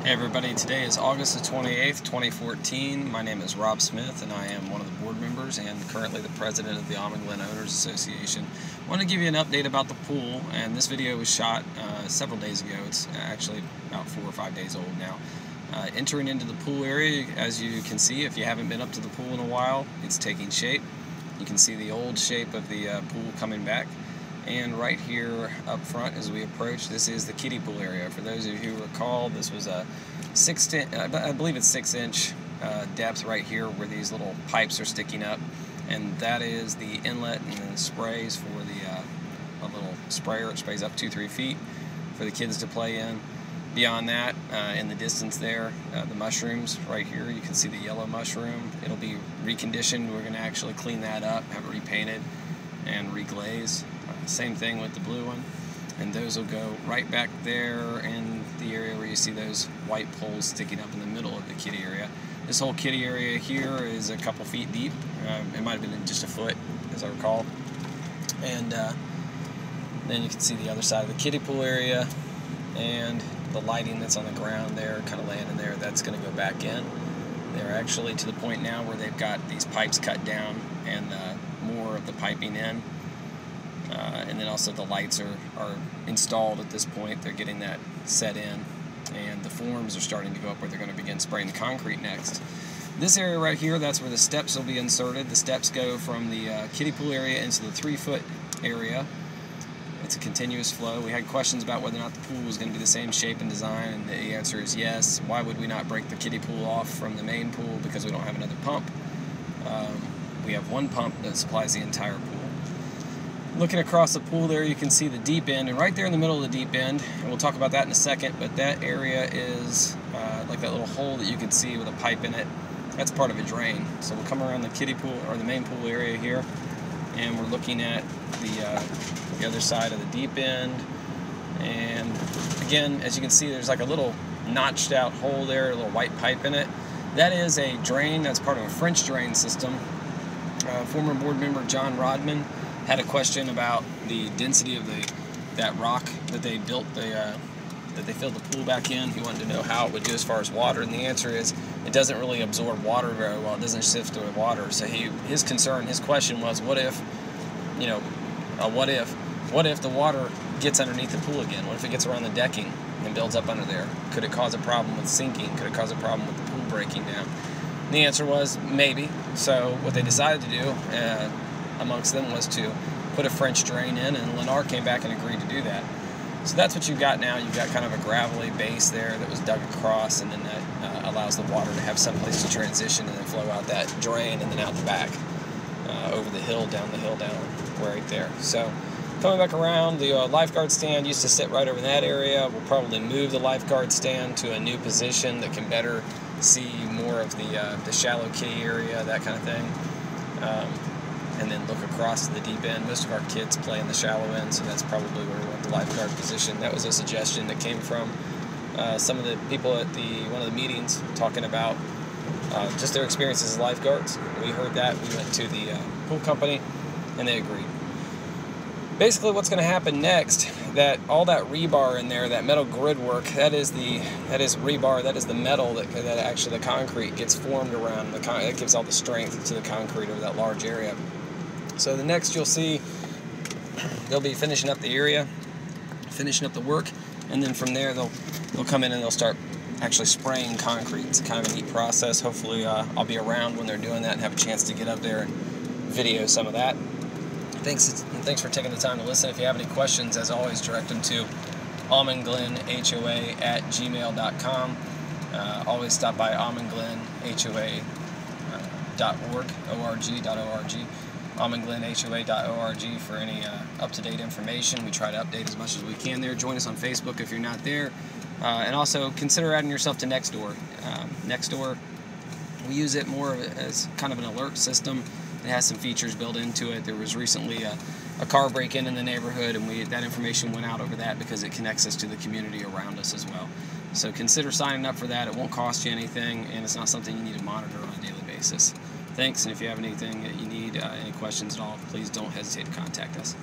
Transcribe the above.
Hey everybody, today is August the 28th, 2014. My name is Rob Smith and I am one of the board members and currently the president of the Almond Glen Owners Association. I want to give you an update about the pool, and this video was shot several days ago. It's actually about 4 or 5 days old now. Entering into the pool area, as you can see, if you haven't been up to the pool in a while, it's taking shape. You can see the old shape of the pool coming back. And right here up front as we approach, this is the kiddie pool area. For those of you who recall, this was a I believe it's 6-inch depth right here where these little pipes are sticking up. And that is the inlet and the sprays for the a little sprayer. It sprays up 2-3 feet for the kids to play in. Beyond that, in the distance there, the mushrooms right here, you can see the yellow mushroom. It'll be reconditioned. We're going to actually clean that up, have it repainted and reglaze. Same thing with the blue one, and those will go right back there in the area where you see those white poles sticking up in the middle of the kiddie area. This whole kiddie area here is a couple feet deep. It might have been just a foot, as I recall. And then you can see the other side of the kiddie pool area, and the lighting that's on the ground there, kind of laying in there, that's going to go back in. They're actually to the point now where they've got these pipes cut down and more of the piping in. And then also the lights are installed at this point. They're getting that set in, and the forms are starting to go up where they're going to begin spraying the concrete next. This area right here, that's where the steps will be inserted. The steps go from the kiddie pool area into the 3-foot area. It's a continuous flow. We had questions about whether or not the pool was going to be the same shape and design, and the answer is yes. Why would we not break the kiddie pool off from the main pool? Because we don't have another pump. We have one pump that supplies the entire pool. Looking across the pool there, you can see the deep end, and right there in the middle of the deep end, and we'll talk about that in a second, but that area is like that little hole that you can see with a pipe in it. That's part of a drain. So we'll come around the kiddie pool, or the main pool area here, and we're looking at the other side of the deep end. And again, as you can see, there's like a little notched out hole there, a little white pipe in it. That is a drain. That's part of a French drain system. Former board member John Rodman had a question about the density of that rock that they built, that they filled the pool back in. He wanted to know how it would do as far as water, and the answer is it doesn't really absorb water very well. It doesn't sift through water. So his question was, what if the water gets underneath the pool again? What if it gets around the decking and builds up under there? Could it cause a problem with sinking? Could it cause a problem with the pool breaking down? And the answer was maybe. So what they decided to do amongst them was to put a French drain in, and Lennar came back and agreed to do that. So that's what you've got now. You've got kind of a gravelly base there that was dug across, and then that allows the water to have some place to transition and then flow out that drain and then out the back, over the hill, down right there. So coming back around, the lifeguard stand used to sit right over in that area. We'll probably move the lifeguard stand to a new position that can better see more of the shallow kiddie area, that kind of thing. And then look across the deep end. Most of our kids play in the shallow end, so that's probably where we want the lifeguard position. That was a suggestion that came from some of the people at one of the meetings talking about just their experiences as lifeguards. We heard that. We went to the pool company, and they agreed. Basically, what's going to happen next, that all that rebar in there, that metal grid work, that is rebar, that is the metal that actually the concrete gets formed around. That gives all the strength to the concrete over that large area. So the next you'll see, they'll be finishing up the area, finishing up the work, and then from there they'll come in and they'll start actually spraying concrete. It's kind of a neat process. Hopefully I'll be around when they're doing that and have a chance to get up there and video some of that. Thanks for taking the time to listen. If you have any questions, as always, direct them to almondglenhoa@gmail.com. Always stop by almondglenhoa.org, almondglenhoa.org for any up-to-date information. We try to update as much as we can there. Join us on Facebook if you're not there. And also consider adding yourself to Nextdoor. Nextdoor, we use it more as kind of an alert system. It has some features built into it. There was recently a car break-in in the neighborhood, and that information went out over that because it connects us to the community around us as well. So consider signing up for that. It won't cost you anything, and it's not something you need to monitor on a daily basis. Thanks, and if you have anything that you need, any questions at all, please don't hesitate to contact us.